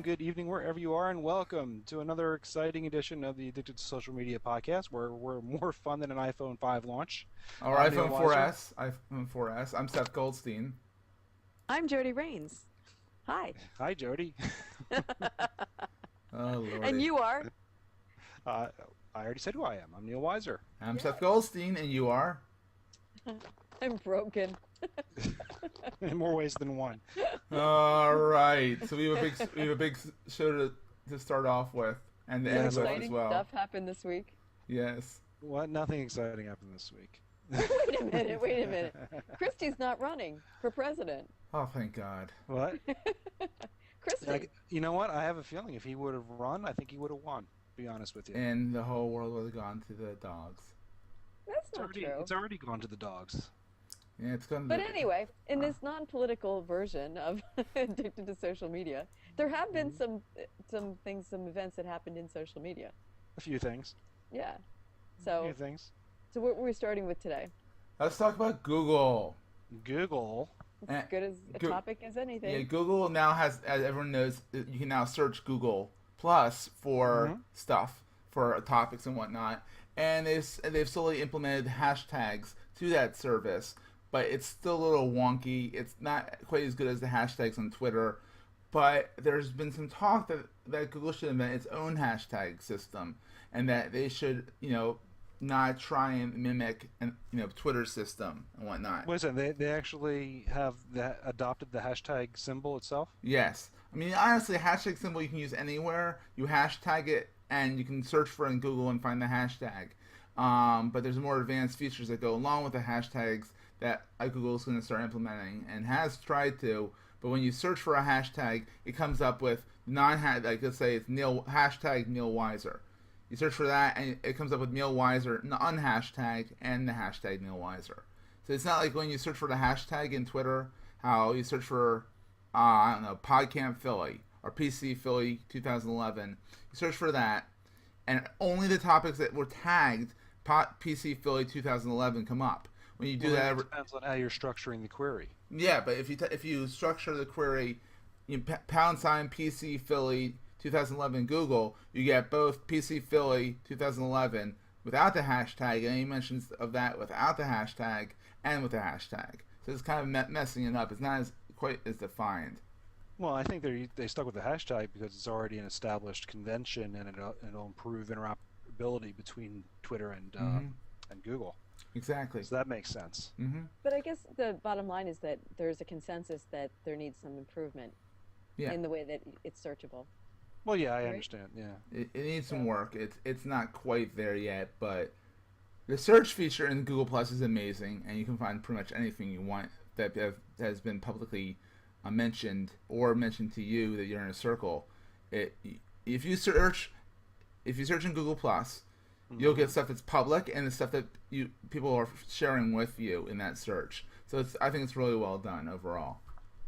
good evening, wherever you are, and welcome to another exciting edition of the Addicted to Social Media podcast, where we're more fun than an iPhone 5 launch. Or I'm Neil iPhone Weiser. 4S. iPhone 4S. I'm Seth Goldstein. I'm Jody Rains. Hi. Hi, Jody. Oh, And lordy. you are? Uh, I already said who I am. I'm Neil Weiser. I'm Seth Yes. Goldstein, and you are? I'm broken. In more ways than one. All right. So we have a big show to start off with, and to Yeah, end so with as Exciting well. stuff happened this week. Yes. What? Nothing exciting happened this week. Wait a minute. Christie's not running for president. Oh, thank God. What? Christie. You know what? I have a feeling if he would have run, I think he would have won, to be honest with you. And the whole world would have gone to the dogs. That's It's not already, true. it's already gone to the dogs. Yeah, it's going But to. anyway, in this non-political version of Addicted to Social Media, there have been some events that happened in social media. A few things. Yeah. A So, few things. so what we're starting with today. Let's talk about Google. Google. It's Eh, as good as a Go- topic as Yeah, anything. Google now has, as everyone knows, you can now search Google Plus for Mhm. stuff, for topics and whatnot. And they've slowly implemented hashtags to that service, but it's still a little wonky. It's not quite as good as the hashtags on Twitter. But there's been some talk that Google should invent its own hashtag system, and that they should, not try and mimic Twitter's system and whatnot. What is it? They actually have adopted the hashtag symbol itself? Yes. I mean, honestly, a hashtag symbol you can use anywhere. You hashtag it, and you can search for it in Google and find the hashtag. But there's more advanced features that go along with the hashtags that Google is going to start implementing and has tried to. But when you search for a hashtag, it comes up with like let's say it's hashtag Neil Weiser. You search for that, and it comes up with Neil Weiser, the unhashtag, and the hashtag Neil Weiser. So it's not like when you search for the hashtag in Twitter, how you search for, I don't know, PodCamp Philly or PC Philly 2011. You search for that, and only the topics that were tagged PC Philly 2011 come up. When you do Well, that, it depends on how you're structuring the query. yeah, but if you structure the query, pound sign PC Philly 2011 Google, you get both PC Philly 2011 without the hashtag, and any mentions of that without the hashtag and with the hashtag. So it's kind of messing it up. It's not as quite as defined. Well, I think they stuck with the hashtag because it's already an established convention, and it'll improve interoperability between Twitter and Google. Exactly. So that makes sense. Mm-hmm. But I guess the bottom line is that there's a consensus that there needs some improvement Yeah. in the way that it's searchable. Well, yeah, I Right. understand. Yeah. It needs some work. It's not quite there yet, but the search feature in Google Plus is amazing, and you can find pretty much anything you want that has been publicly mentioned or mentioned to you that you're in a circle. If you search in Google Plus, you'll get stuff that's public and the stuff that people are sharing with you in that search. So I think it's really well done overall.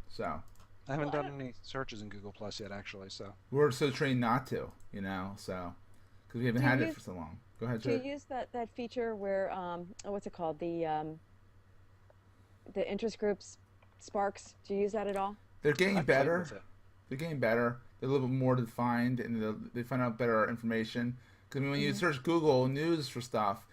So I haven't Well, done any searches in Google Plus yet, actually. So we're so trained not to, so because we haven't Do you had it use- for so long. Go ahead, Do you Joe. use that feature where what's it called, the interest groups Sparks? Do you use that at all? They're getting I played better. with it. They're getting better. They're a little bit more defined, and they find out better information. Because when you search Google News for stuff,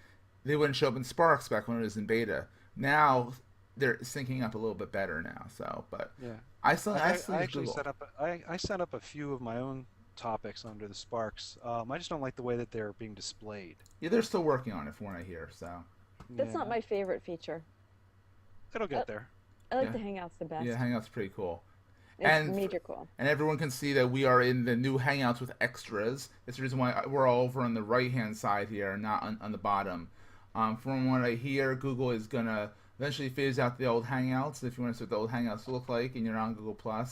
they wouldn't show up in Sparks back when it was in beta. Now they're syncing up a little bit better now. So, but Yeah. I still I use actually Google. I set up a few of my own topics under the Sparks. I just don't like the way that they're being displayed. Yeah, they're still working on it from what I hear. So That's Yeah. not my favorite feature. It'll get there. I like Yeah. the Hangouts the best. yeah, Hangout's pretty cool. It's and- major cool. And everyone can see that we are in the new Hangouts with extras. That's the reason why we're all over on the right-hand side here, not on the bottom. From what I hear, Google is going to eventually phase out the old Hangouts. If you want to see what the old Hangouts look like and you're on Google+,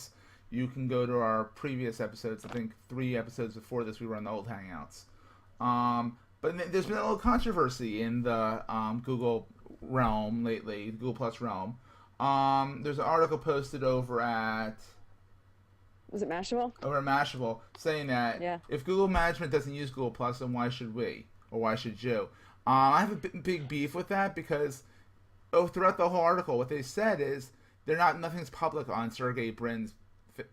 you can go to our previous episodes. I think 3 episodes before this, we were on the old Hangouts. But there's been a little controversy in the Google realm lately, Google Plus realm. There's an article posted over at Mashable? Mashable saying that Yeah. if Google management doesn't use Google Plus, then why should we, or why should you? I have a big beef with that because throughout the whole article, what they said is nothing's public on Sergey Brin's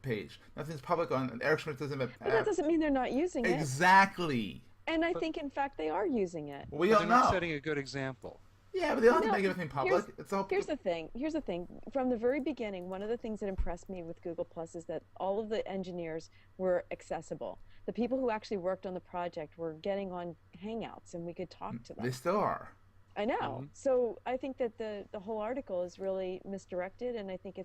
page. Nothing's public on Eric Schmidt doesn't have. But that doesn't mean they're not using it. Exactly. And I But think, in fact, they are using it. We but don't they're not know. setting a good example. Yeah, but they don't have to No, make everything here's public. It's all. here's the thing. Here's the thing. From the very beginning, one of the things that impressed me with Google Plus is that all of the engineers were accessible. The people who actually worked on the project were getting on Hangouts, and we could talk to They them. still are. I know. Mhm. So I think that the whole article is really misdirected, and I think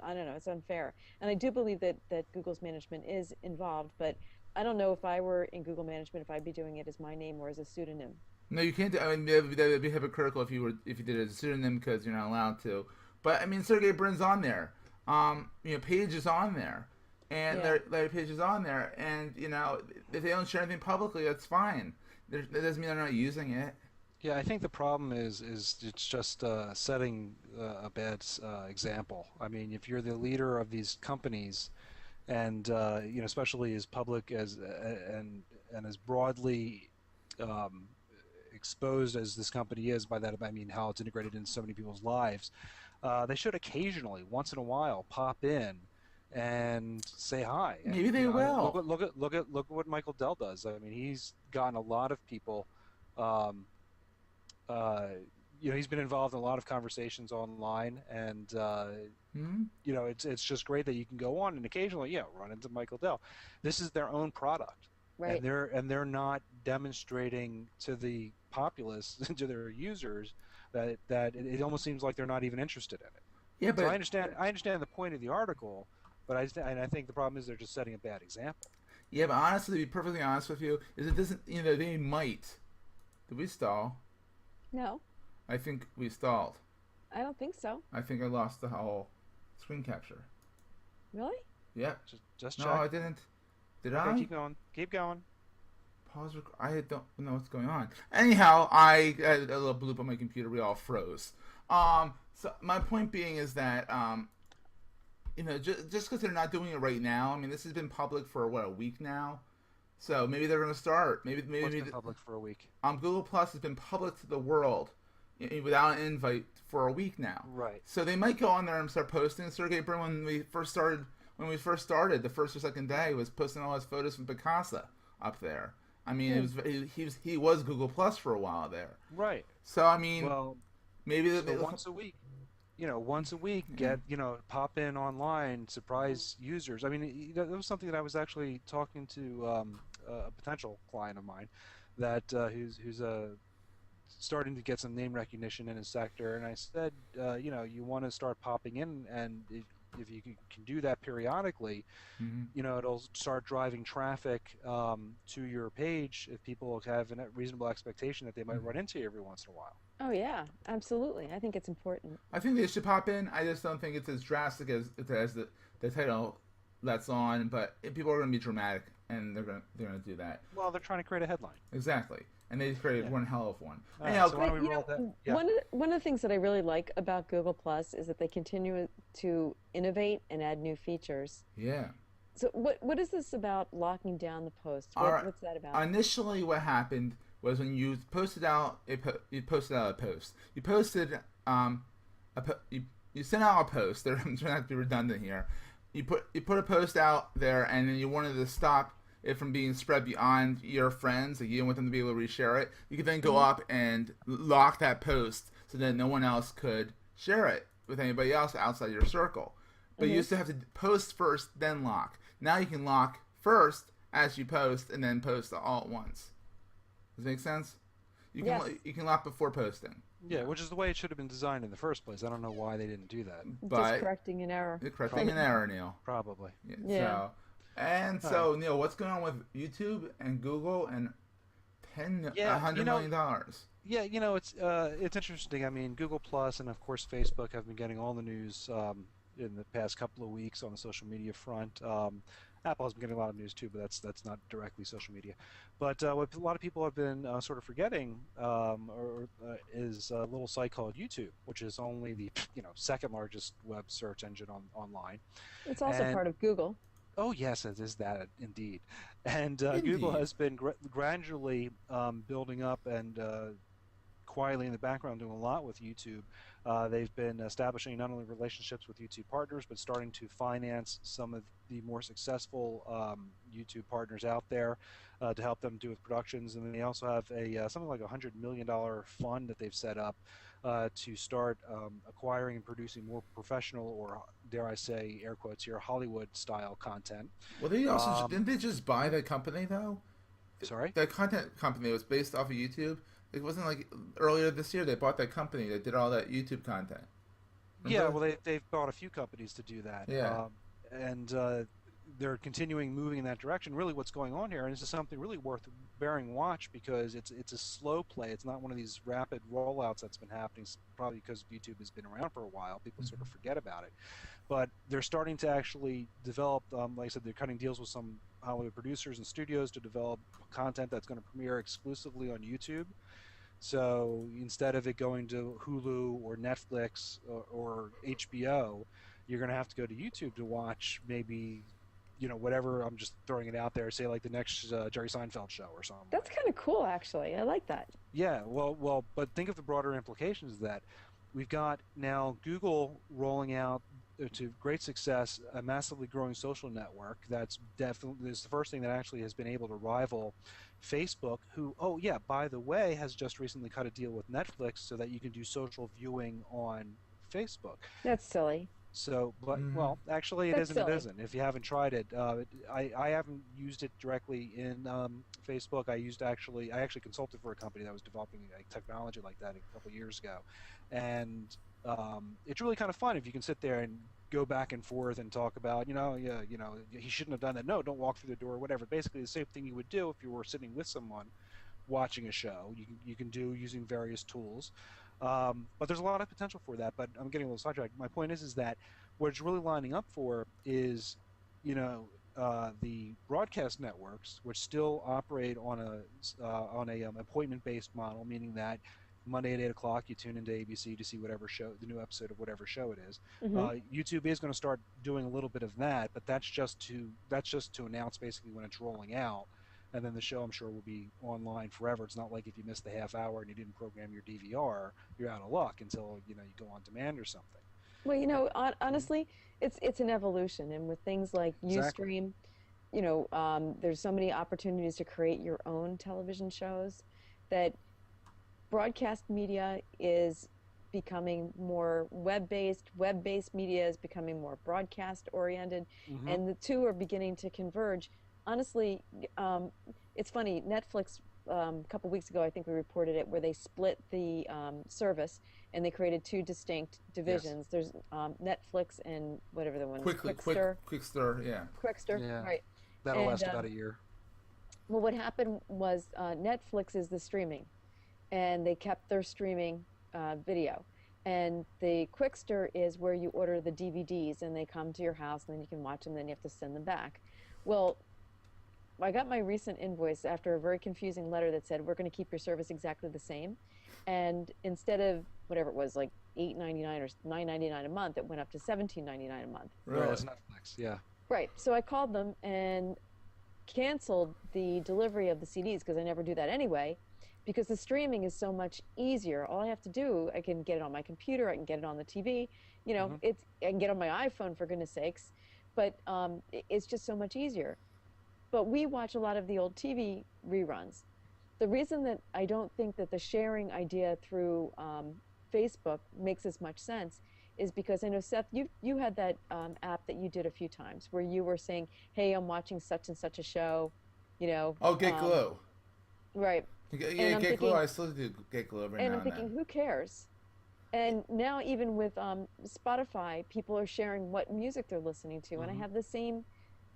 I don't know, it's unfair. And I do believe that Google's management is involved, but I don't know if I were in Google management if I'd be doing it as my name or as a pseudonym. No, you can't. I mean, that would be hypocritical if you did it as a pseudonym because you're not allowed to. But I mean, Sergey Brin's on there. Page is on there, and Yeah. their Page is on there, and if they don't share anything publicly, that's fine. That doesn't mean they're not using it. Yeah, I think the problem is it's just setting a bad example. I mean, if you're the leader of these companies, and especially as public as and as broadly um, exposed as this company is, by that I mean how it's integrated into so many people's lives, they should occasionally, once in a while, pop in and say hi. And Maybe they look will. at what Michael Dell does. I mean, he's gotten a lot of people. Um, uh, he's been involved in a lot of conversations online, and Hmm? it's just great that you can go on and occasionally, run into Michael Dell. This is their own product, Right. and they're not demonstrating to the populace, to their users, that it almost seems like they're not even interested in it. Yeah, So but I understand the point of the article, but I think the problem is they're just setting a bad example. honestly, to be perfectly honest with you, is it doesn't. They might. Did we stall? No, I think we stalled. I don't think so. I think I lost the whole screen capture. Really? Yep. Just No, check. I didn't. Did Okay, I? keep going. Keep going. Pause. I don't know what's going on. Anyhow, I had a little bloop on my computer. We all froze. So my point being is that just because they're not doing it right now. I mean, this has been public for what, a week now. So maybe they're going to start. Maybe What's maybe been public for a week? Google Plus has been public to the world without an invite for a week now. Right. So they might go on there and start posting. Sergey Brin, when we first started, the first or second day, was posting all his photos from Picasso up there. I mean, he was Google Plus for a while there. Right. So I mean, Well, maybe so once a week. Once a week, get pop in online, surprise users. I mean, that was something that I was actually talking to a potential client of mine, that who's starting to get some name recognition in his sector, and I said, you want to start popping in, and if you can do that periodically, it'll start driving traffic to your page if people have a reasonable expectation that they might run into you every once in a while. Oh yeah, absolutely. I think it's important. I think they should pop in. I just don't think it's as drastic as the title lets on. But people are going to be dramatic, and they're going to do that. Well, they're trying to create a headline. Exactly, and they created one hell of one. All right, Anyhow, so why don't But we roll that? Yeah. one of the things that I really like about Google Plus is that they continue to innovate and add new features. yeah. So what is this about locking down the post? All right. What's that about? Initially, what happened was when you posted out a post. You posted you sent out a post. I'm trying not to be redundant here. You put a post out there, and then you wanted to stop it from being spread beyond your friends. Like you didn't want them to be able to reshare it. You could then go up and lock that post so that no one else could share it with anybody else outside your circle. But you used to have to post first, then lock. Now you can lock first as you post, and then post all at once. Does that make sense? Yes. You can lock before posting. Yeah, which is the way it should have been designed in the first place. I don't know why they didn't do that. Just But correcting an error. correcting an error, Neil. Probably. Yeah. So Neil, what's going on with YouTube and Google and $100 million dollars? Yeah, it's interesting. I mean, Google Plus and of course Facebook have been getting all the news in the past couple of weeks on the social media front. Apple has been getting a lot of news too, but that's not directly social media. But what a lot of people have been sort of forgetting is a little site called YouTube, which is only the second largest web search engine online. It's also And- part of Google. Oh yes, it is that indeed. And Google Indeed. has been gradually building up and quietly in the background doing a lot with YouTube. They've been establishing not only relationships with YouTube partners, but starting to finance some of the more successful YouTube partners out there to help them do with productions. And then they also have a something like $100 million fund that they've set up to start acquiring and producing more professional, or dare I say, air quotes here, Hollywood style content. Well, they also Um, didn't they just buy mhm. the company though? Sorry. That content company was based off of YouTube. It wasn't like earlier this year they bought that company that did all that YouTube content. Yeah, Remember? well, they've bought a few companies to do that, Yeah. and they're continuing moving in that direction. Really, what's going on here, and this is something really worth bearing watch because it's a slow play. It's not one of these rapid rollouts that's been happening. Probably because YouTube has been around for a while, people sort of forget about it. But they're starting to actually develop. Like I said, they're cutting deals with some Hollywood producers and studios to develop content that's going to premiere exclusively on YouTube. So instead of it going to Hulu or Netflix or HBO, you're going to have to go to YouTube to watch maybe, whatever. I'm just throwing it out there. Say like the next Jerry Seinfeld show or something That's like kind that. of cool, actually. I like that. Yeah, well, but think of the broader implications of that. We've got now Google rolling out to great success a massively growing social network that's definitely is the first thing that actually has been able to rival Facebook, who, oh yeah, by the way, has just recently cut a deal with Netflix so that you can do social viewing on Facebook. That's silly. So, but Mm-hmm. well, actually, it That's isn't. It silly. isn't. If you haven't tried it, I haven't used it directly in Facebook. I actually consulted for a company that was developing a technology like that a couple of years ago, and it's really kind of fun if you can sit there and go back and forth and talk about, yeah, he shouldn't have done that. No, don't walk through the door, whatever. Basically, the same thing you would do if you were sitting with someone watching a show. You can do using various tools, but there's a lot of potential for that. But I'm getting a little sidetracked. My point is that what it's really lining up for is, the broadcast networks, which still operate on a appointment based model, meaning that Monday at 8 o'clock you tune into ABC to see whatever show, the new episode of whatever show it is. Hmm. YouTube is going to start doing a little bit of that, but that's just to announce basically when it's rolling out, and then the show I'm sure will be online forever. It's not like if you missed the half hour and you didn't program your DVR, you're out of luck until you go on demand or something. Well, And, Mhm. honestly, it's an evolution, and with things like Exactly. UStream, there's so many opportunities to create your own television shows that broadcast media is becoming more web-based. Web-based media is becoming more broadcast oriented, Hmm. and the two are beginning to converge. Honestly, um, it's funny. Netflix, a couple weeks ago, I think we reported it, where they split the service and they created two distinct Yes. divisions. There's Netflix and whatever the one is, Quickly, quick, Quickster, quick stir. Yeah. Quickster, Yeah. right? That'll And last about a year. well, what happened was Netflix is the streaming, and they kept their streaming video. And the Quickster is where you order the DVDs and they come to your house and then you can watch them, then you have to send them back. Well, I got my recent invoice after a very confusing letter that said, we're going to keep your service exactly the same. And instead of whatever it was, like $8.99 or $9.99 a month, it went up to $17.99 a month. Well, Really. it's Netflix. Yeah. Right. So I called them and canceled the delivery of the CDs because I never do that anyway, because the streaming is so much easier. All I have to do, I can get it on my computer, I can get it on the TV, Hmm. I can get it on my iPhone for goodness sakes, but it's just so much easier. But we watch a lot of the old TV reruns. The reason that I don't think that the sharing idea through Facebook makes as much sense is because I know, Seth, you had that app that you did a few times where you were saying, "Hey, I'm watching such and such a show," you know, Oh, get um, glue. right? Yeah, And I'm get glue. thinking, I still do get glue every now and then. who cares? And now even with Spotify, people are sharing what music they're listening to, and I Hmm. have the same.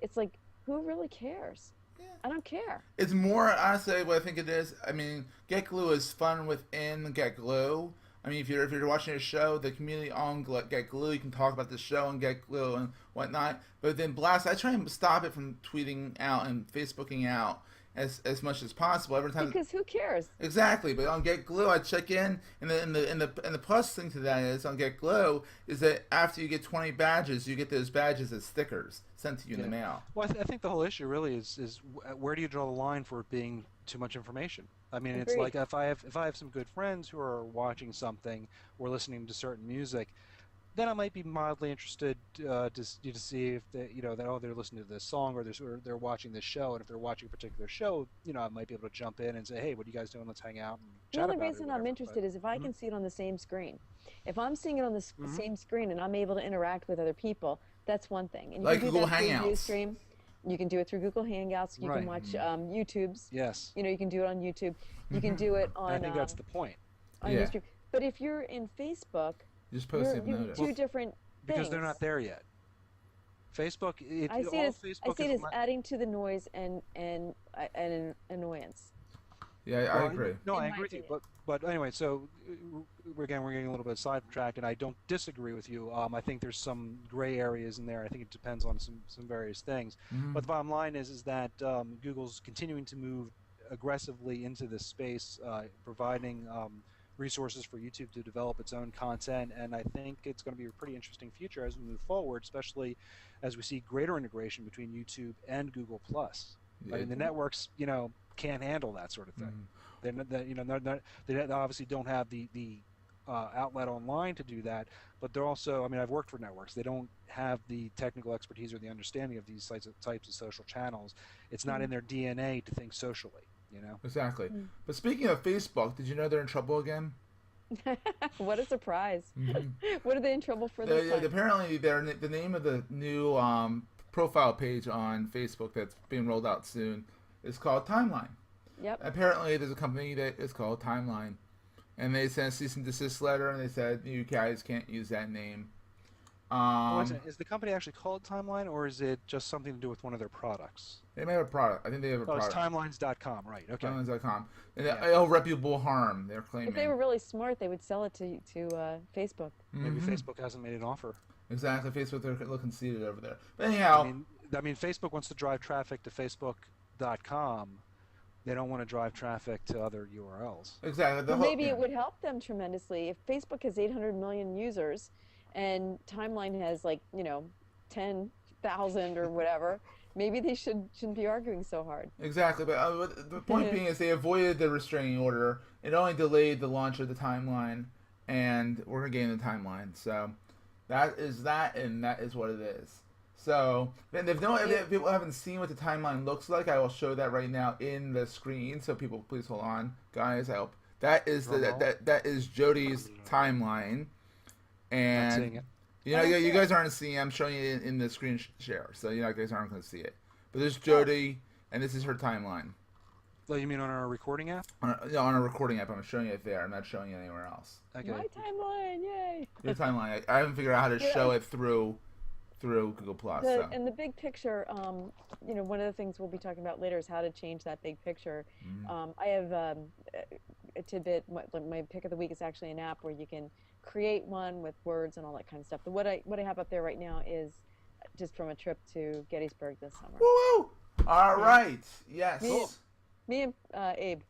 It's like, who really cares? Yeah. I don't care. It's more honestly what I think it is. I mean, Get Glue is fun within Get Glue. I mean, if you're watching a show, the community on Get Glue, you can talk about the show and Get Glue and whatnot. But then Blast, I try and stop it from tweeting out and Facebooking out as much as possible. Every time. Because who cares? Exactly, but on Get Glue, I check in, and the plus thing to that is on Get Glue is that after you get 20 badges, you get those badges as stickers sent to you in the Yeah. mail. Well, I think the whole issue really is where do you draw the line for it being too much information? I mean, it's Agreed. like if I have some good friends who are watching something or listening to certain music, then I might be mildly interested to see if they, that oh they're listening to this song or they're watching this show, and if they're watching a particular show, I might be able to jump in and say, hey, what are you guys doing? Let's hang out and The chat only about it or reason I'm whatever. But interested is if I mhm, can see it on the same screen. If I'm seeing it on the mhm, same screen and I'm able to interact with other people, that's one thing. And you can Like do Google that through Hangouts. Ustream. You can do it through Google Hangouts. You can right, watch YouTube's. yes, You can do it on YouTube. You can Hmm. do it and I think that's the point on Yeah, Ustream. But if you're in Facebook, just post it you're notice. two different because they're not things. there yet. Facebook, I see it all as I Facebook see it is. as adding to the noise and an annoyance, Yeah, I Well, agree. no, in I my agree with you, opinion. but anyway, so we're getting a little bit sidetracked, and I don't disagree with you. I think there's some gray areas in there. I think it depends on some various things. Hmm. But the bottom line is that Google's continuing to move aggressively into this space, providing resources for YouTube to develop its own content, and I think it's going to be a pretty interesting future as we move forward, especially as we see greater integration between YouTube and Google Plus. I Yeah. mean, the networks, can't handle that sort of thing. Mhm. They obviously don't have the outlet online to do that, but they're also. I mean, I've worked for networks. They don't have the technical expertise or the understanding of these types of social channels. It's not in their DNA to think socially. Exactly. Mm. But speaking of Facebook, did you know they're in trouble again? What a surprise! Hmm. What are they in trouble for this time? Apparently, the name of the new profile page on Facebook that's being rolled out soon is called Timeline. Yep. Apparently, there's a company that is called Timeline, and they sent a cease and desist letter, and they said you guys can't use that name. Oh, wait a Um, second. Is the company actually called Timeline, or is it just something to do with one of their products? they may have a product. I think they have a Oh, it's product. timelines.com, right? Okay. Timelines.com. And Yeah. irreparable harm, they're If they claiming. were really smart, they would sell it to Facebook. Maybe Hmm. Facebook hasn't made an offer. Exactly. Facebook, they're looking seated over there. But I anyhow, mean, Facebook wants to drive traffic to Facebook.com. They don't want to drive traffic to other URLs. exactly. The Well, whole, maybe yeah. it would help them tremendously if Facebook has 800 million users and Timeline has 10,000 or whatever. Maybe they shouldn't be arguing so hard. Exactly, but the point being is they avoided the restraining order. It only delayed the launch of the timeline, and we're getting the timeline. So that is that, and that is what it is. So, and if people haven't seen what the timeline looks like, I will show that right now in the screen. So people, please hold on, guys. I hope that is Drum roll. that is Jody's timeline, Not seeing and it. I don't you see guys aren't seeing. I'm showing you in the screen share, so you guys aren't going to see it. But there's Jody, and this is her timeline. Oh, you mean on our recording app? On a recording app. I'm showing it there. I'm not showing it anywhere else. Okay. My timeline, yay! Your timeline. I haven't figured out how to Yeah. show it through Google Plus. So. And the big picture, one of the things we'll be talking about later is how to change that big picture. Mhm. I have a tidbit. My pick of the week is actually an app where you can create one with words and all that kind of stuff. But what I have up there right now is just from a trip to Gettysburg this summer. Woo! All Yeah. right. Yes. Me- Me and Abe.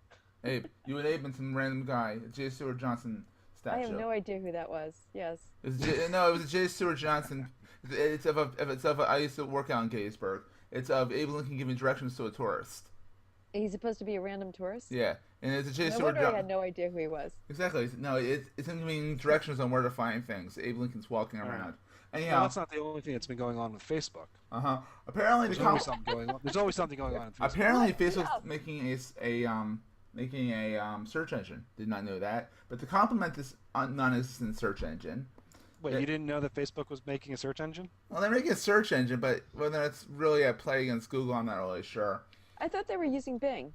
Abe, you and Abe and some random guy, J. Stewart Johnson I statue. have no idea who that was. Yes. No, it was a J. Stewart Johnson. I used to work out in Gettysburg. It's of Abe Lincoln giving directions to a tourist. He's supposed to be a random tourist? Yeah, and it's a J. No Stewart wonder I Johnson. had no idea who he was. Exactly. No, it's him giving directions on where to find things. Abe Lincoln's walking All right. around. Well, Anyhow, that's not the only thing that's been going on with Facebook. apparently There's always something going on. There's always something going on in Facebook. apparently What? Facebook's Yeah. making a search engine. Did not know that, but to complement this non-existent search engine, Wait, you didn't know that Facebook was making a search engine? well, they're making a search engine, but whether it's really a play against Google, I'm not really sure. I thought they were using Bing.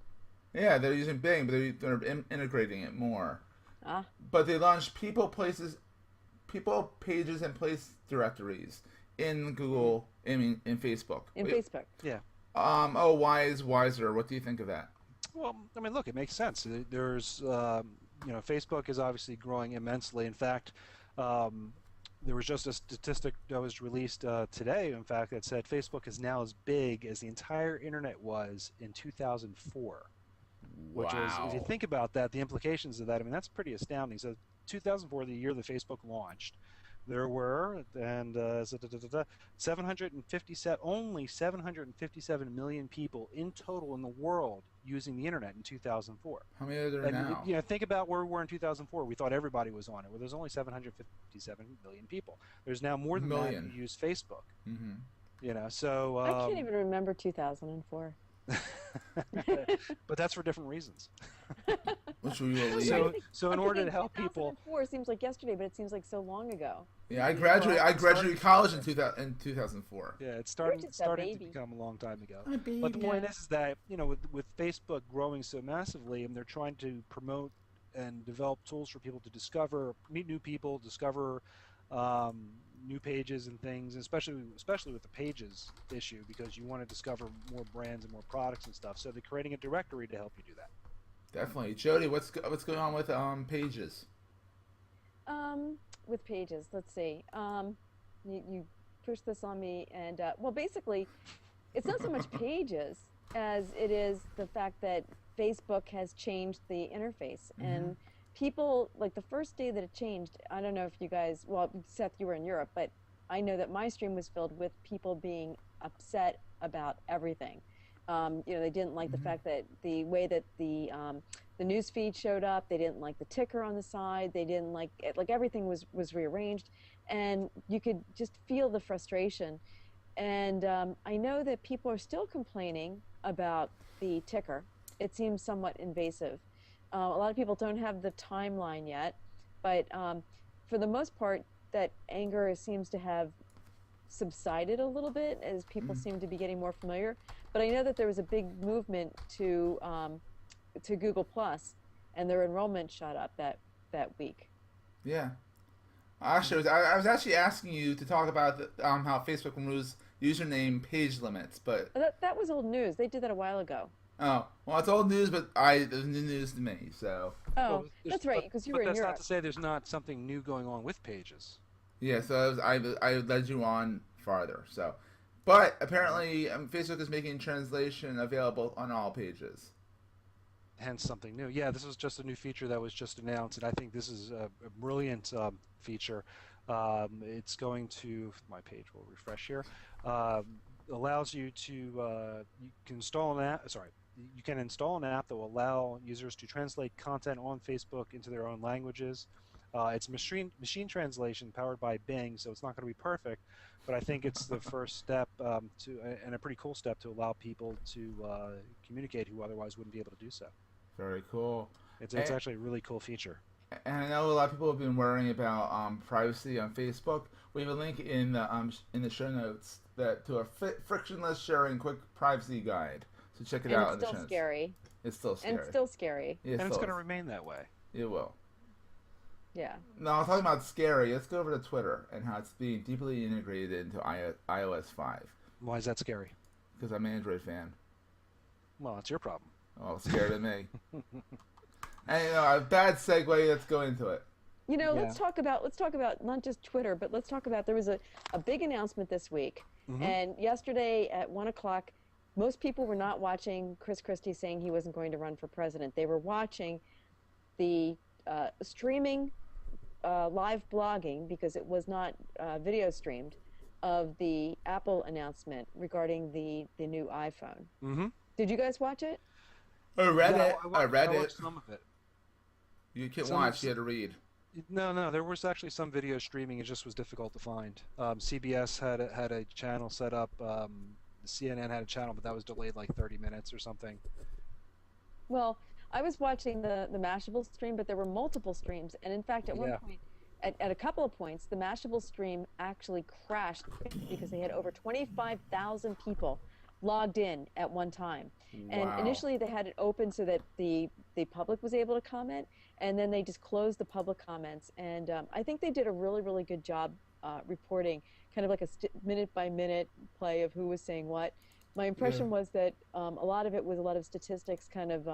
Yeah, they're using Bing, but they're integrating it more. Ah, But they launched people, pages, and place directories in Google. In Facebook. in Wait, Facebook. Yeah. Oh, why is wiser? What do you think of that? Well, I mean, look, it makes sense. There's, Facebook is obviously growing immensely. In fact, There was just a statistic that was released today, in fact, that said Facebook is now as big as the entire internet was in 2004. Which is, if you Wow. think about that, the implications of that, I mean, that's pretty astounding. So 2004, the year that Facebook launched, there were, and 757, only 757 million people in total in the world using the internet in 2004. How many are there And now? think about where we were in 2004. We thought everybody was on it. Well, there's only 757 million people. There's now more than that who Million. use Facebook. Mm-hmm. So I can't even remember 2004. but that's for different reasons. Which we will I'm leave. trying to So, think, so in I'm order to thinking help people, 2004 seems like yesterday, but it seems like so long ago. Yeah, I well, graduated. I it's starting graduated to college feel in like 2004. yeah, it's You're starting just a starting to baby. become a long time ago. My But the baby. point Yeah. is that with Facebook growing so massively, and they're trying to promote and develop tools for people to discover, meet new people, discover new pages and things, and especially with the pages issue, because you want to discover more brands and more products and stuff. So they're creating a directory to help you do that. Definitely, Jody. What's going on with pages? With pages, let's see. You pushed this on me, and well, basically, it's not so much pages as it is the fact that Facebook has changed the interface. Mm-hmm. And people, like the first day that it changed, I don't know if you guys, well, Seth, you were in Europe, but I know that my stream was filled with people being upset about everything. They didn't like the Mm-hmm. fact that the way that the news feed showed up. They didn't like the ticker on the side. They didn't like it, like everything was rearranged, and you could just feel the frustration. And I know that people are still complaining about the ticker. It seems somewhat invasive. A lot of people don't have the timeline yet, but for the most part, that anger seems to have subsided a little bit as people Mm-hmm. seem to be getting more familiar. But I know that there was a big movement to Google Plus, and their enrollment shot up that week. Yeah. Actually, I was actually asking you to talk about how Facebook removes username page limits, but That was old news. They did that a while ago. oh, well, it's old news, but it was new news to me. So Oh, There's- that's right, because you but were in that's not Europe. to say there's not something new going on with pages. yeah, so I led you on farther. So, but apparently Facebook is making translation available on all pages. Hence something new. Yeah, this was just a new feature that was just announced, and I think this is a brilliant feature. It's going to, my page will refresh here. Allows you to you can install an app. Sorry, you can install an app that will allow users to translate content on Facebook into their own languages. It's machine translation powered by Bing, so it's not going to be perfect, but I think it's the first step and a pretty cool step to allow people to communicate who otherwise wouldn't be able to do so. Very cool. It's actually a really cool feature. And I know a lot of people have been worrying about privacy on Facebook. We have a link in the show notes to a frictionless sharing quick privacy guide. So check it And out it's in the still show notes. scary. It's still scary. And it's still scary. Yeah, And it's still going to is. remain that way. It will. Yeah. No, I'm talking about scary. Let's go over to Twitter and how it's being deeply integrated into iOS 5. Why is that scary? Because I'm an Android fan. Well, it's your problem. Oh, scared of me. And a bad segue. Let's go into it. Yeah. Let's talk about not just Twitter, but let's talk about there was a big announcement this week. Mhm. And yesterday at 1 o'clock, most people were not watching Chris Christie saying he wasn't going to run for president. They were watching the streaming live blogging, because it was not video streamed, of the Apple announcement regarding the new iPhone. Mm-hmm. Did you guys watch it? I read it. I read I it. watched some of it. You can't Some- watch. You had to read. No, there was actually some video streaming. It just was difficult to find. CBS had a channel set up. CNN had a channel, but that was delayed like 30 minutes or something. Well, I was watching the Mashable stream, but there were multiple streams, and in fact, at one Yeah. point, at a couple of points, the Mashable stream actually crashed because they had over 25,000 people logged in at one time. And Wow. initially, they had it open so that the public was able to comment, and then they just closed the public comments. And I think they did a really, really good job reporting, kind of like a minute by minute play of who was saying what. My Yeah. impression was that a lot of it was a lot of statistics, kind of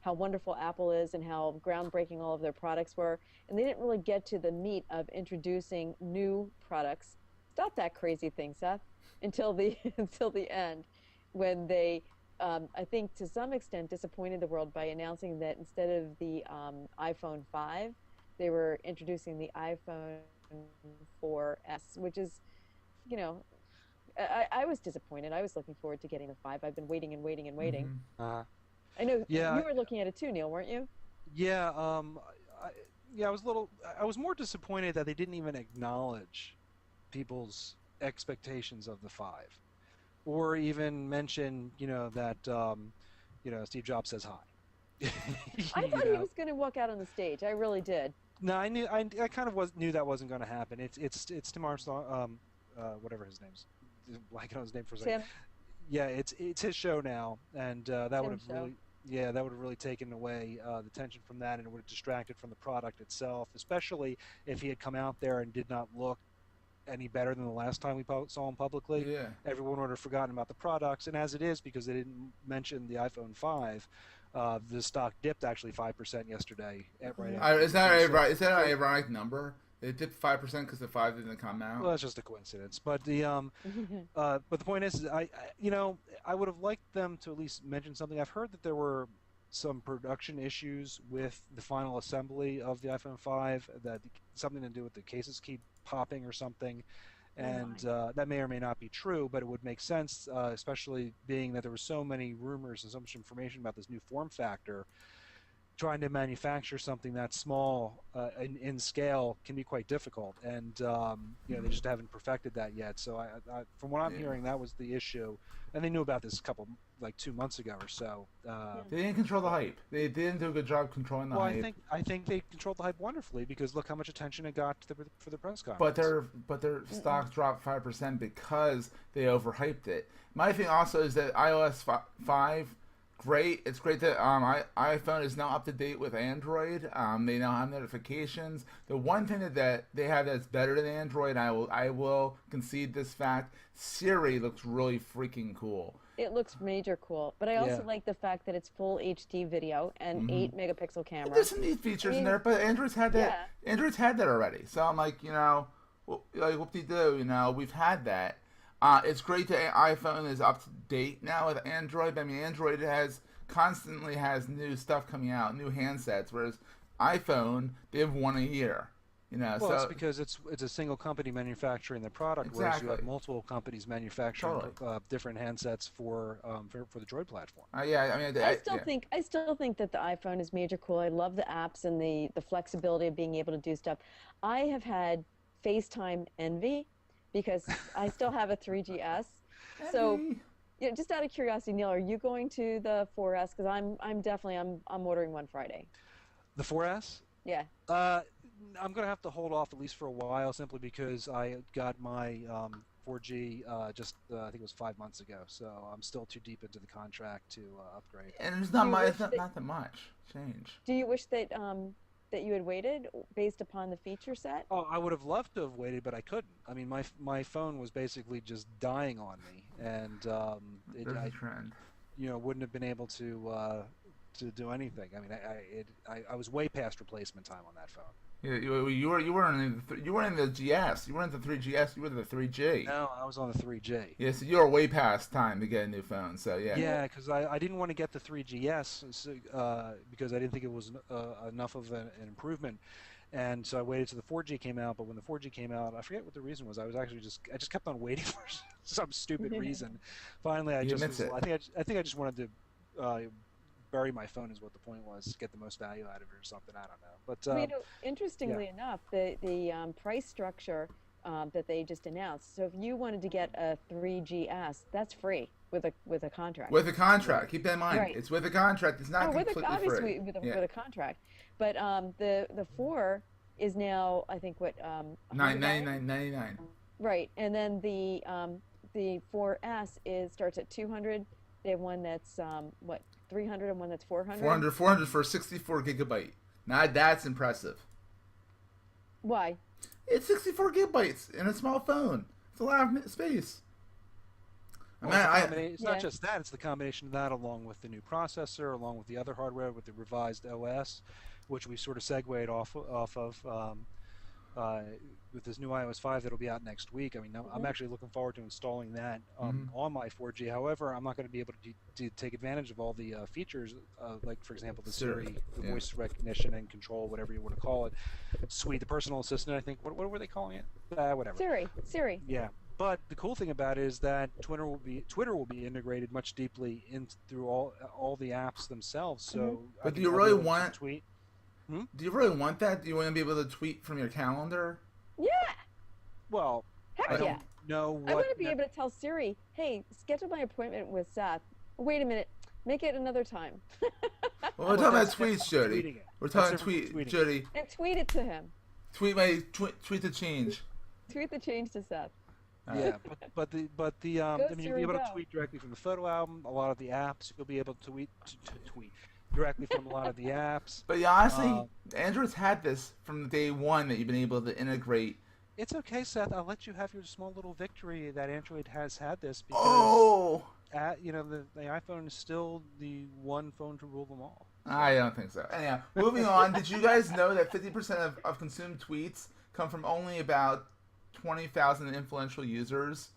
how wonderful Apple is and how groundbreaking all of their products were, and they didn't really get to the meat of introducing new products. Stop that crazy thing, Seth, until the until the end, when they, I think to some extent, disappointed the world by announcing that instead of the iPhone 5, they were introducing the iPhone 4S, which is, you know, I was disappointed. I was looking forward to getting the 5. I've been waiting and waiting and waiting. Hmm. Uh, I know yeah, you were looking at it too, Neil, weren't you? yeah, I, yeah. I was a little. I was more disappointed that they didn't even acknowledge people's expectations of the five, or even mention, that, Steve Jobs says hi. I you thought he know, was going to walk out on the stage. I really did. no, I kind of knew that wasn't going to happen. It's Tim Armstrong, whatever his name's, blanking on his name for a second. Tim, Yeah, it's his show now, and that would Tim have show. really, yeah, that would have really taken away the tension from that, and it would have distracted from the product itself, especially if he had come out there and did not look any better than the last time we saw him publicly. Yeah. Everyone would have forgotten about the products, and as it is, because they didn't mention the iPhone 5, the stock dipped actually 5% yesterday, right I, after is the that news. a So, is that an so ironic number? It dipped 5% because the 5 didn't come well, out. that's just a coincidence. But the point is, I would have liked them to at least mention something. I've heard that there were some production issues with the final assembly of the iPhone 5, that something to do with the cases keep popping or something, Oh and my. that may or may not be true, but it would make sense, especially being that there were so many rumors and so much information about this new form factor. Trying to manufacture something that small in scale can be quite difficult, and they just haven't perfected that yet. So from what I'm Yeah. hearing, that was the issue, and they knew about this a couple, like 2 months ago or so. Yeah. They didn't control the hype. They didn't do a good job controlling the Well, I hype. think I think they controlled the hype wonderfully, because look how much attention it got for the press But conference. their Mm-mm. stock dropped 5% because they overhyped it. My thing also is that iOS 5, great. It's great that iPhone is now up to date with Android. They now have notifications. The one thing that they have that's better than Android, I will concede this fact. Siri looks really freaking cool. It looks major cool, but I also Yeah. like the fact that it's full HD video and Hmm. 8 megapixel camera. There's some neat I features in mean, there, but Android's had that. yeah. Android's had that already. So I'm like, like whoop de doo. We've had that. It's great that iPhone is up to date now with Android. I mean, Android constantly has new stuff coming out, new handsets, whereas iPhone they have one a year. Well, it's So because it's a single company manufacturing the product, whereas you exactly, have multiple companies manufacturing totally. different handsets for the Droid platform. Yeah, I mean, yeah, I still think that the iPhone is major cool. I love the apps and the flexibility of being able to do stuff. I have had FaceTime envy because I still have a 3GS. So, Envy. just out of curiosity, Neil, are you going to the 4S? Because I'm definitely I'm ordering one Friday. The 4S. Yeah. Uh, I'm gonna have to hold off at least for a while, simply because I got my 4G just I think it was 5 months ago, so I'm still too deep into the contract to upgrade. And it's Do not you my, wish it's not, that not that much change. do you wish that you had waited based upon the feature set? Oh, I would have loved to have waited, but I couldn't. I mean, my phone was basically just dying on me, and There's a trend. wouldn't have been able to do anything. I mean, I was way past replacement time on that phone. You were in the GS. You weren't the 3GS. You were the 3G. No, I was on the 3G. Yeah, so you're way past time to get a new phone. So yeah. Yeah, because I didn't want to get the 3GS, because I didn't think it was enough of an improvement, and so I waited till the 4G came out. But when the 4G came out, I forget what the reason was. I just kept on waiting for some stupid reason. Finally, He admits it. I think I just wanted to bury my phone, is what the point was, get the most value out of it or something. I don't know, but Well, yeah. interestingly enough, the price structure that they just announced. So if you wanted to get a 3GS, that's free with a contract. With a contract. Right. Keep that in mind. Right. It's with a contract. It's Oh, not completely free. obviously Yeah. with a contract, but the 4 is now I think what Nine ninety $100. nine 99. Right, and then the 4S starts at 200. They have one that's what 300 and one that's 400. 400 for a 64 gigabyte. Now that's impressive. Why? It's 64 gigabytes in a small phone. It's a lot of space. I mean, Well, it's a I combination. It's not Yeah. just that; it's the combination of that, along with the new processor, along with the other hardware, with the revised OS, which we sort of segued off of uh, with this new iOS 5 that'll be out next week. I mean, I'm Hmm. actually looking forward to installing that mhm. on my 4G. However, I'm not going to be able to take advantage of all the features, like for example, the Siri. Siri, the Yeah. voice recognition and control, whatever you want to call it, suite, the personal assistant. I think what were they calling it? Whatever. Siri. Yeah. But the cool thing about it is that Twitter will be integrated much deeply in through all the apps themselves. Hmm. So But I'll be able to want? tweet. Hmm? Do you really want that? Do you want to be able to tweet from your calendar? Yeah. Well, Heck I Like, yeah. don't know I what. want to be able to tell Siri, hey, schedule my appointment with Seth. Wait a minute. Make it another time. well, we're Well, talking about that's tweets, different from Jody. tweeting it. We're That's talking different from tweet, tweeting it. Jody. And tweet it to him. Tweet the change. Tweet the change to Seth. All right. Yeah, but Go, I mean, you'll be Siri, able to go. tweet directly from the photo album. A lot of the apps you'll be able to tweet directly from a lot of the apps. But yeah, honestly, Uh, Android's had this from day one that you've been able to integrate. it's okay, Seth. I'll let you have your small little victory that Android has had this because Oh, the iPhone is still the one phone to rule them all. I So don't think so. Anyhow, moving on. Did you guys know that 50% of consumed tweets come from only about 20,000 influential users?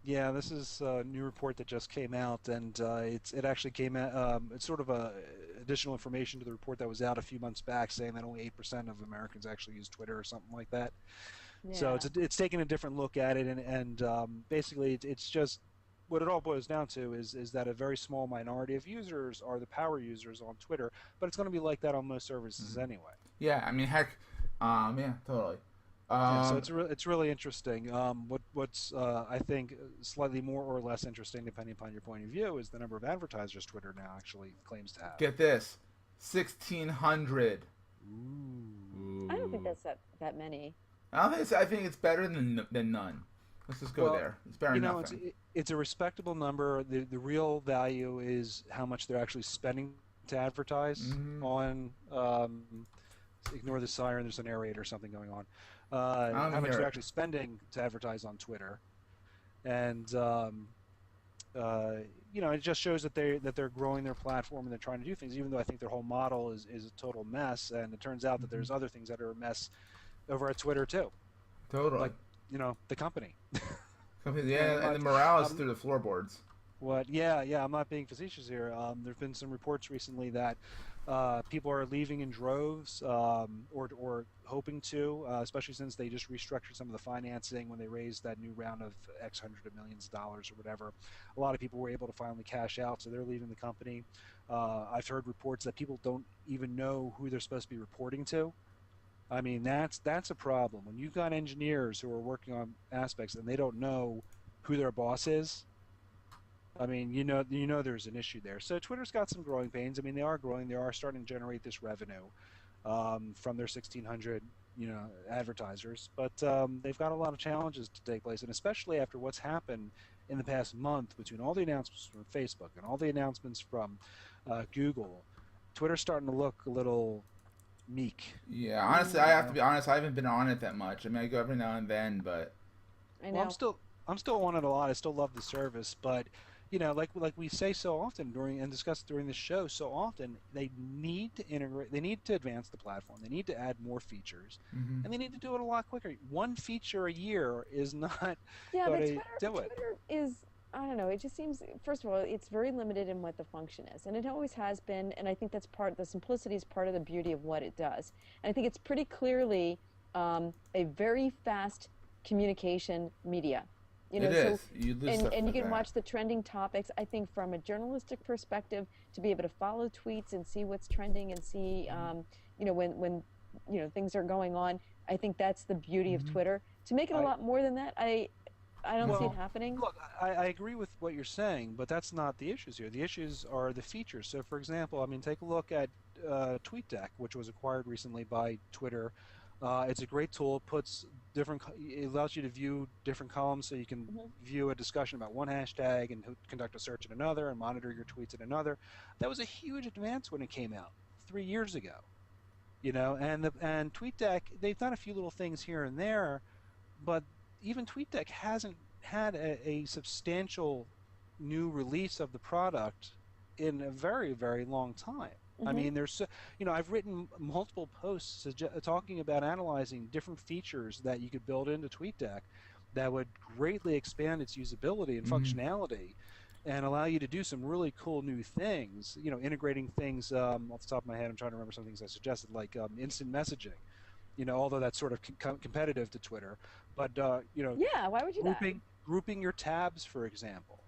yeah, this is a new report that just came out, and it actually came out. It's sort of a additional information to the report that was out a few months back, saying that only 8% of Americans actually use Twitter or something like that. So Yeah. it's taking a different look at it, and basically it's just what it all boils down to is that a very small minority of users are the power users on Twitter, but it's going to be like that on most services anyway. Yeah, I mean, heck, yeah, totally. Yeah, so Um, it's really interesting. What's I think slightly more or less interesting, depending upon your point of view, is the number of advertisers Twitter now actually claims to have. get this, 1,600. Ooh. I don't think Ooh. that's that many. I don't think I think it's better than none. Let's just go Well, there. It's better you than know, nothing. it's a respectable number. The real value is how much they're actually spending to advertise Mhm. on. Ignore the siren. There's an air raid or something going on. I don't How much hear they're it. actually spending to advertise on Twitter, and it just shows that they're growing their platform and they're trying to do things. Even though I think their whole model is a total mess, and it turns out that Mhm. there's other things that are a mess over at Twitter too, Totally. like the company. And Yeah, and the morale is um, through the floorboards. What? Yeah. I'm not being facetious here. There've been some reports recently that people are leaving in droves, or hoping to, especially since they just restructured some of the financing when they raised that new round of X hundred of millions of dollars or whatever. A lot of people were able to finally cash out, so they're leaving the company. I've heard reports that people don't even know who they're supposed to be reporting to. I mean, that's a problem when you've got engineers who are working on aspects and they don't know who their boss is. I mean, there's an issue there. So Twitter's got some growing pains. I mean, they are growing. They are starting to generate this revenue from their 1,600, advertisers. But they've got a lot of challenges to take place, and especially after what's happened in the past month between all the announcements from Facebook and all the announcements from Google, Twitter's starting to look a little meek. Yeah, honestly, I You have to know? be honest. I haven't been on it that much. I mean, I go every now and then, but I Well, I'm know. still I'm still on it a lot. I still love the service, but like we say so often during and discuss during the show so often, they need to integrate. They need to advance the platform. They need to add more features, mhm. and they need to do it a lot quicker. One feature a year is not Yeah, going but to do it. Twitter is, I don't know, it just seems, first of all, it's very limited in what the function is, and it always has been, and I think that's the simplicity is part of the beauty of what it does. And I think it's pretty clearly a very fast communication media. It So is. You lose stuff and you like can that. watch the trending topics. I think from a journalistic perspective, to be able to follow tweets and see what's trending and see, when things are going on. I think that's the beauty of Mhm. Twitter. To make it a I lot more than that, I don't see it Well, happening. look, I agree with what you're saying, but that's not the issues here. The issues are the features. So, for example, I mean, take a look at TweetDeck, which was acquired recently by Twitter. It's a great tool. It allows you to view different columns, so you can Hmm. view a discussion about one hashtag and conduct a search in another and monitor your tweets in another. That was a huge advance when it came out 3 years ago. And TweetDeck, they've done a few little things here and there, but even TweetDeck hasn't had a substantial new release of the product in a very, very long time. I Hmm. mean, I've written multiple posts talking about analyzing different features that you could build into TweetDeck that would greatly expand its usability and Mm-hmm. functionality and allow you to do some really cool new things, integrating things off the top of my head. I'm trying to remember some things I suggested, like instant messaging, although that's sort of competitive to Twitter, but Yeah, why would you do that? grouping your tabs, for example,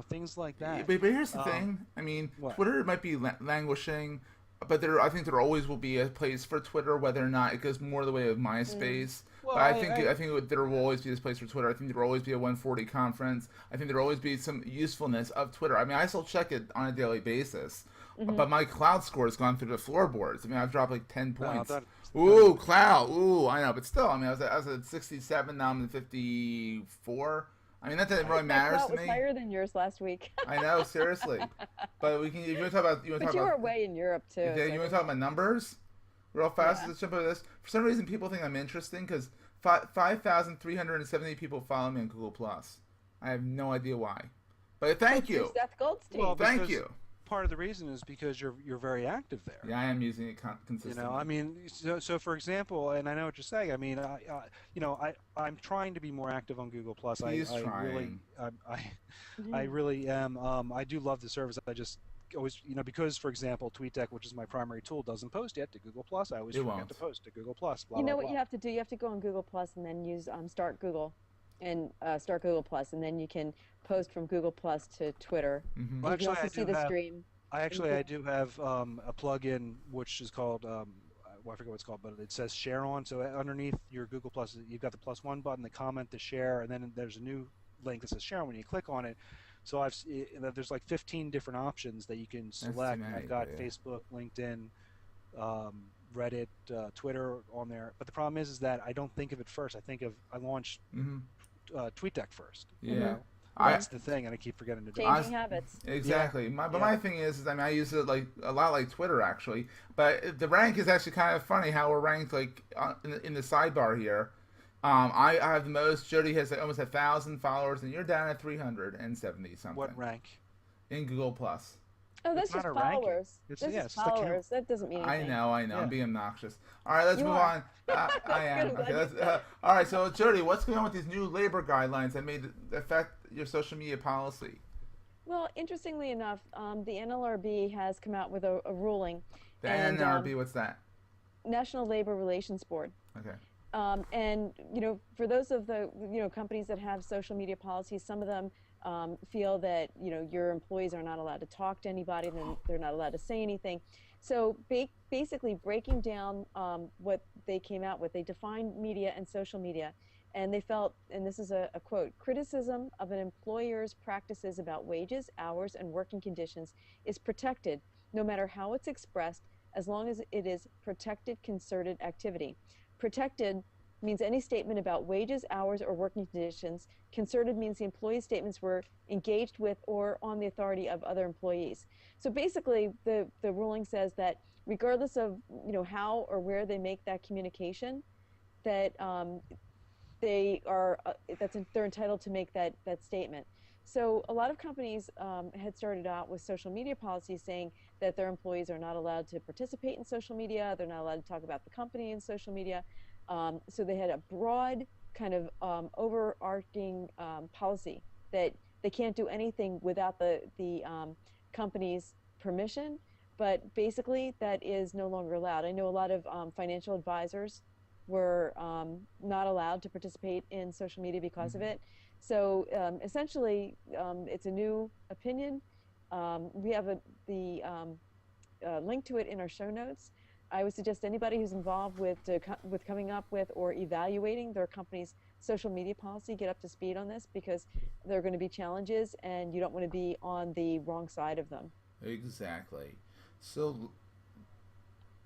things like that. But here's the Um, thing. I mean, what? Twitter might be languishing, but I think there always will be a place for Twitter, whether or not it goes more the way of Mm. MySpace. Well, But I think there will always be this place for Twitter. I think there will always be a 140 conference. I think there will always be some usefulness of Twitter. I mean, I still check it on a daily basis, Hmm. but my cloud score has gone through the floorboards. I mean, I've dropped like 10 no, points. that's Ooh, cloud. Ooh, I know, but still, I mean, I was at 67. Now I'm at 54. I mean, not that it really My matters clout to was me. higher than yours last week. I know, seriously. But we can. If you want to talk about, But you were away in Europe too, you so want to it talk doesn't. about numbers, real fast. Yeah. Let's jump over this. For some reason, people think I'm interesting because 5,370 people follow me on Google Plus. I have no idea why, but thank Through you, Seth well, Goldstein. thank because you. part of the reason is because you're very active there. Yeah, I am using it I consistently. mean, so for example, and I know what you're saying. I mean, I'm trying to be more active on Google Plus. He's I really, trying. I really am. I do love the service. I just always, because for example, TweetDeck, which is my primary tool, doesn't post yet to Google Plus. I always It forget won't. to post to Google Plus. Blah You blah know what blah. you have to do? You have to go on Google Plus and then use Start Google and Start Google Plus, and then you can post from Google Plus to Twitter, Hmm. Well, and you can actually, also see the stream. And you I can, do have a plugin which is called well, I forget what it's called, but it says share on. So underneath your Google Plus, you've got the +1 button, the comment, the share, and then there's a new link that says share. When you click on it, so there's like 15 different options that you can That's too select. I've many, but got yeah. Facebook, LinkedIn, Reddit, Twitter on there. But the problem is that I don't think of it first. I launched Hmm. TweetDeck first. hmm Yeah. I Yeah, That's the thing, and I keep forgetting to do it. changing Honest, habits. Yeah, exactly. But yeah. my thing is, I mean, I use it like a lot like Twitter actually. But the rank is actually kind of funny how we're ranked like in the sidebar here. I have the most. Jody has like almost 1,000 followers, and you're down at 370 What something rank? in Google Plus. Oh, It's that's not just a ranking. followers. It's That's yeah, just it's just a count. followers. That doesn't mean I anything. know, I know. I'm Yeah. being obnoxious. All right, let's You move are. on. I Good. am. I'm Okay. glad you said it. All right. So, Jody, what's going on with these new labor guidelines that may affect your social media policy? Well, interestingly enough, the NLRB has come out with a ruling, The and NRB, what's that? National Labor Relations Board. Okay. And for those of the companies that have social media policies, some of them feel that your employees are not allowed to talk to anybody, then they're not allowed to say anything. So basically, breaking down what they came out with, they defined media and social media, and they felt, and this is a quote: criticism of an employer's practices about wages, hours, and working conditions is protected, no matter how it's expressed, as long as it is protected concerted activity. Protected means any statement about wages, hours, or working conditions. Concerted means the employee's statements were engaged with or on the authority of other employees. So basically, the ruling says that regardless of how or where they make that communication, that they are they're entitled to make that statement. So a lot of companies had started out with social media policies saying that their employees are not allowed to participate in social media, they're not allowed to talk about the company in social media. So they had a broad kind of overarching policy that they can't do anything without the company's permission. But basically, that is no longer allowed. I know a lot of financial advisors were not allowed to participate in social media because of Hmm. it. So essentially, it's a new opinion. We have the link to it in our show notes. I would suggest anybody who's involved with coming up with or evaluating their company's social media policy get up to speed on this, because there are going to be challenges, and you don't want to be on the wrong side of them. Exactly. So,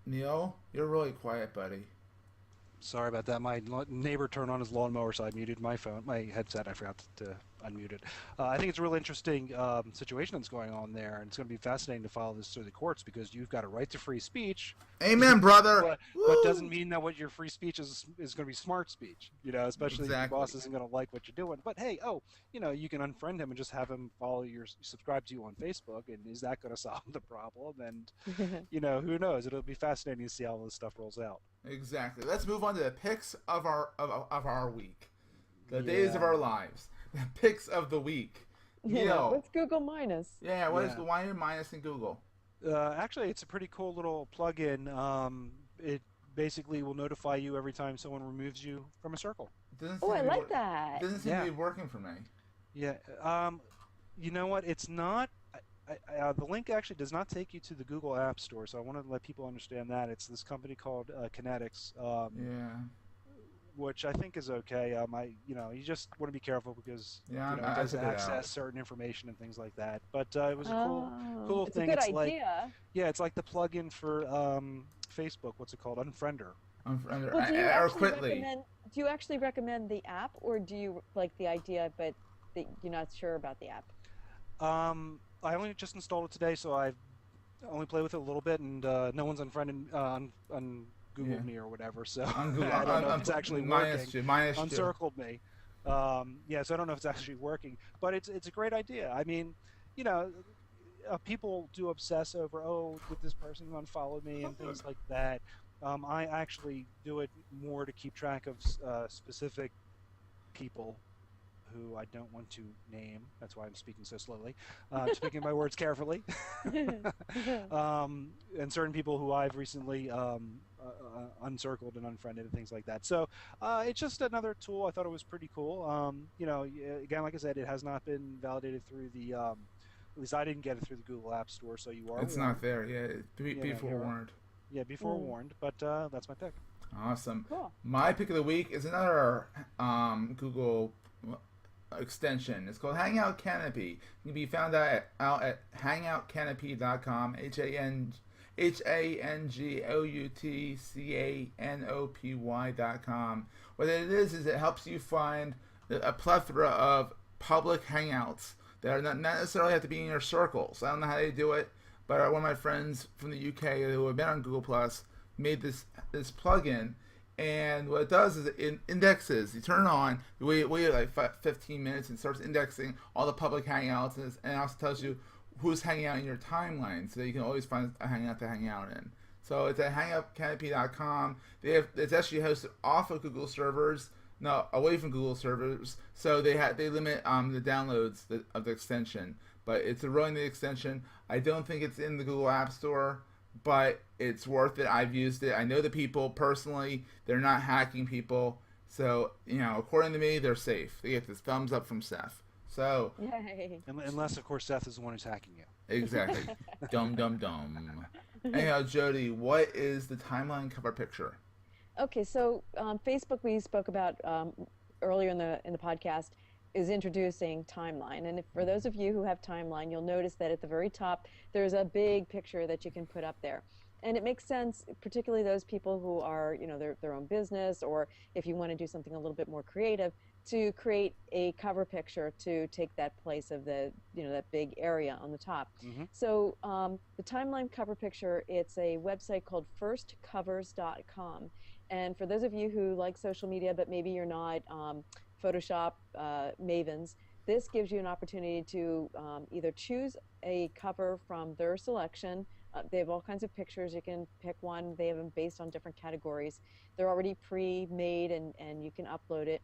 Neil, you're really quiet, buddy. Sorry about that. My neighbor turned on his lawnmower, so I muted my phone, my headset. I forgot to unmuted. I think it's a really interesting situation that's going on there, and it's going to be fascinating to follow this through the courts because you've got a right to free speech, Amen, brother. but doesn't Woo! mean that what your free speech is going to be smart speech. Especially if your Exactly. boss isn't going to like what you're doing. But hey, you can unfriend him and just have him subscribe to you on Facebook, and is that going to solve the problem? And who knows? It'll be fascinating to see how this stuff rolls out. Exactly. Let's move on to the picks of our week, the days of Yeah. our lives, the picks of the week. Yeah. Yo, What's Google minus? yeah. What is Yeah. the why minus in Google? Actually, it's a pretty cool little plugin. It basically will notify you every time someone removes you from a circle. It doesn't Oh, seem I to be like that. doesn't seem to Yeah. be working for me. Yeah. You know what? It's not. The link actually does not take you to the Google App Store, so I want to let people understand that it's this company called Kinetics, Yeah. which I think is okay. You just want to be careful because Yeah. it I does took it out. access certain information and things like that. But it was a cool Oh, it's a thing. good It's like idea. yeah, it's like the plugin for Facebook. What's it called? Unfriender. Well, Or quickly. do you actually recommend the app, or do you like the idea, but you're not sure about the app? I only just installed it today, so I've only played with it a little bit, and no one's unfriended Yeah. Googled me or whatever. So On Google, I don't know if it's actually working. minus two. Uncircled me. Yeah, so I don't know if it's actually working, but it's a great idea. I mean, you know, people do obsess over, oh, did this person unfollow me and things like that. I actually do it more to keep track of specific people who I don't want to name. That's why I'm speaking so slowly. Speaking my words carefully. And certain people who I've recently uncircled and unfriended and things like that. So it's just another tool. I thought it was pretty cool. Again, like I said, it has not been validated through the. At least I didn't get it through the Google App Store, so you are It's warned. not there. Yeah. Be forewarned. Yeah, be forewarned. But that's my pick. Awesome. Cool. My pick of the week is another Google extension. It's called Hangout Canopy. It can be found out at hangoutcanopy.com. HANGOUTCANOPY.com. What it is it helps you find a plethora of public hangouts that are not necessarily have to be in your circles. I don't know how they do it, but one of my friends from the UK who have been on Google Plus made this plugin, and what it does is it indexes. You turn it on, you wait like 15 minutes, and starts indexing all the public hangouts, and it also tells you who's hanging out in your timeline, so that you can always find a hangout to hang out in. So it's at hangoutcanopy.com. It's actually hosted off of Google servers, no, away from Google servers. So they limit the downloads of the extension, but it's a really neat extension. I don't think it's in the Google App Store, but it's worth it. I've used it. I know the people personally. They're not hacking people. So, according to me, they're safe. They get this thumbs up from Seth. So, Yay. Unless, of course, Seth is the one who's hacking you. exactly. Dum, dum, dum. Anyhow, Jody, what is the timeline cover picture? Okay, so Facebook we spoke about earlier in the podcast is introducing Timeline, and for those of you who have Timeline, you'll notice that at the very top there's a big picture that you can put up there, and it makes sense, particularly those people who are their own business, or if you want to do something a little bit more creative, to create a cover picture to take that place of the that big area on the top. Mm-hmm. So the Timeline cover picture, it's a website called firstcovers.com. And for those of you who like social media, but maybe you're not Photoshop mavens, this gives you an opportunity to either choose a cover from their selection. They have all kinds of pictures. You can pick one. They have them based on different categories. They're already pre-made, and you can upload it.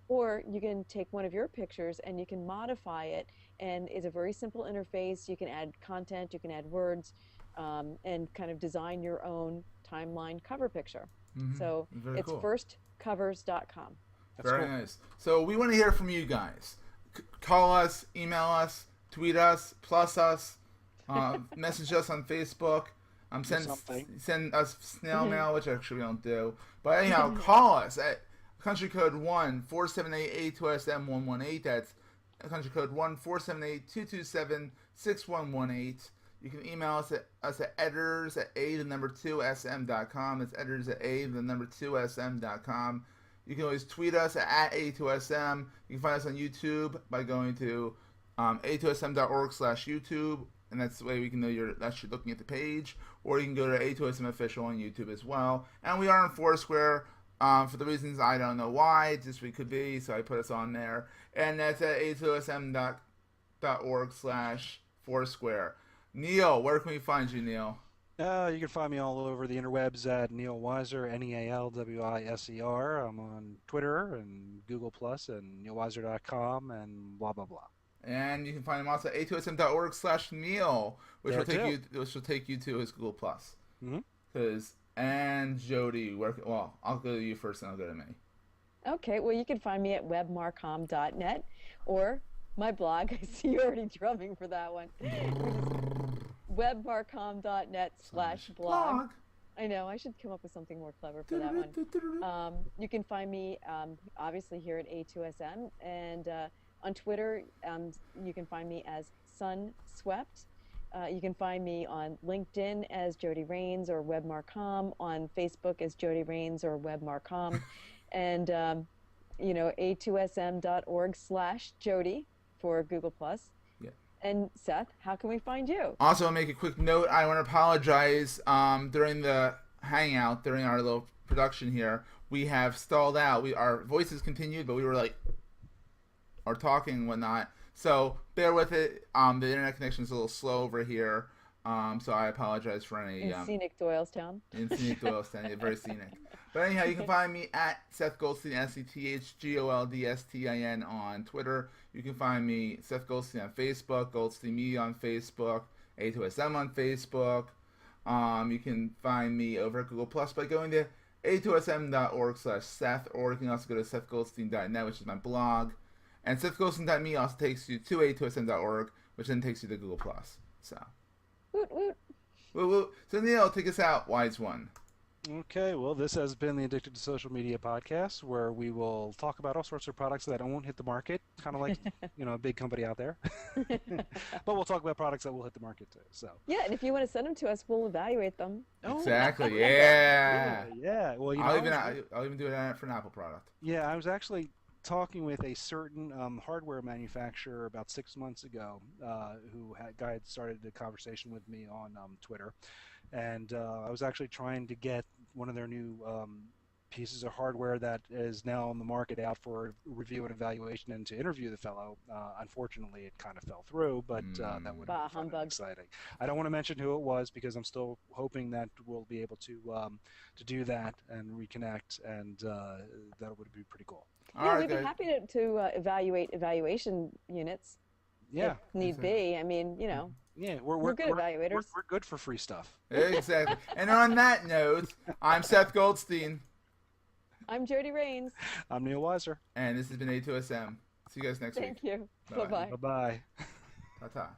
Or you can take one of your pictures and you can modify it. And it's a very simple interface. You can add content, you can add words, and kind of design your own Timeline cover picture. Mm-hmm. So Very it's cool. firstcovers.com. That's Very cool. nice. So we want to hear from you guys. Call us, email us, tweet us, plus us, message us on Facebook. Send us snail mail, which actually we don't do. But anyhow, call us at country code 1-478-A2SM-118. That's country code 1-478-227-6118. You can email us at editors@a2sm.com. It's editors@a2sm.com. You can always tweet us at A2SM. You can find us on YouTube by going to a2sm.org/YouTube, and that's the way we can know you're actually looking at the page. Or you can go to A2SM Official on YouTube as well. And we are on Foursquare for the reasons I don't know why. Just we could be, so I put us on there. And that's at a2sm.org/Foursquare. Neil, where can we find you, Neil? You can find me all over the interwebs at Neil Weiser, Nealwiser. I'm on Twitter and Google Plus and neilweiser.com and blah blah blah. And you can find him also at a2sm.org/Neil, which will take you to his Google Plus. Mm-hmm. And Jody, well, I'll go to you first, and I'll go to me. Okay, well, you can find me at webmarcom.net or my blog. I see you already drumming for that one. webmarcom.net/blog. I know, I should come up with something more clever for that one. You can find me, obviously, here at A2SM, and on Twitter, you can find me as Sunswept. You can find me on LinkedIn as Jody Rains or WebMarcom, on Facebook as Jody Rains or WebMarcom, and a2sm.org/Jody for Google Plus. Yeah. And Seth, how can we find you? Also, I'll make a quick note. I want to apologize. During the hangout, during our little production here, we have stalled out. Our voices continued, but we were talking and whatnot. So bear with it. The internet connection is a little slow over here. So I apologize for any... In scenic Doylestown. In scenic Doylestown. Yeah, very scenic. But anyhow, you can find me at Seth Goldstein, SethGoldstein on Twitter. You can find me, Seth Goldstein, on Facebook, Goldstein Media on Facebook, A2SM on Facebook. You can find me over at Google Plus by going to a2sm.org/Seth, or you can also go to SethGoldstein.net, which is my blog. And SethGoldstein.me also takes you to a2sm.org, which then takes you to Google Plus. So, woot woot. Woot woot. So Neil, take us out. Wise one. Okay, well, this has been the Addicted to Social Media podcast, where we will talk about all sorts of products that won't hit the market, kind of like a big company out there. But we'll talk about products that will hit the market too. So yeah, and if you want to send them to us, we'll evaluate them. Exactly. Yeah. Yeah. Well, I'll even do it for an Apple product. Yeah, I was actually talking with a certain hardware manufacturer about 6 months ago, who had started a conversation with me on Twitter, and I was actually trying to get one of their new pieces of hardware that is now on the market out for review and evaluation, and to interview the fellow. Unfortunately, it kind of fell through, but that would have been fun and exciting. I don't want to mention who it was because I'm still hoping that we'll be able to do that and reconnect, and that would be pretty cool. Yeah, we'd be happy to evaluate evaluation units. Yeah, if need be. I mean, Yeah, we're good evaluators. We're good for free stuff. Exactly. And on that note, I'm Seth Goldstein. I'm Jody Rains. I'm Neil Weiser. And this has been A2SM. See you guys next week. Thank you. Bye-bye. Bye-bye. Bye-bye. Ta-ta.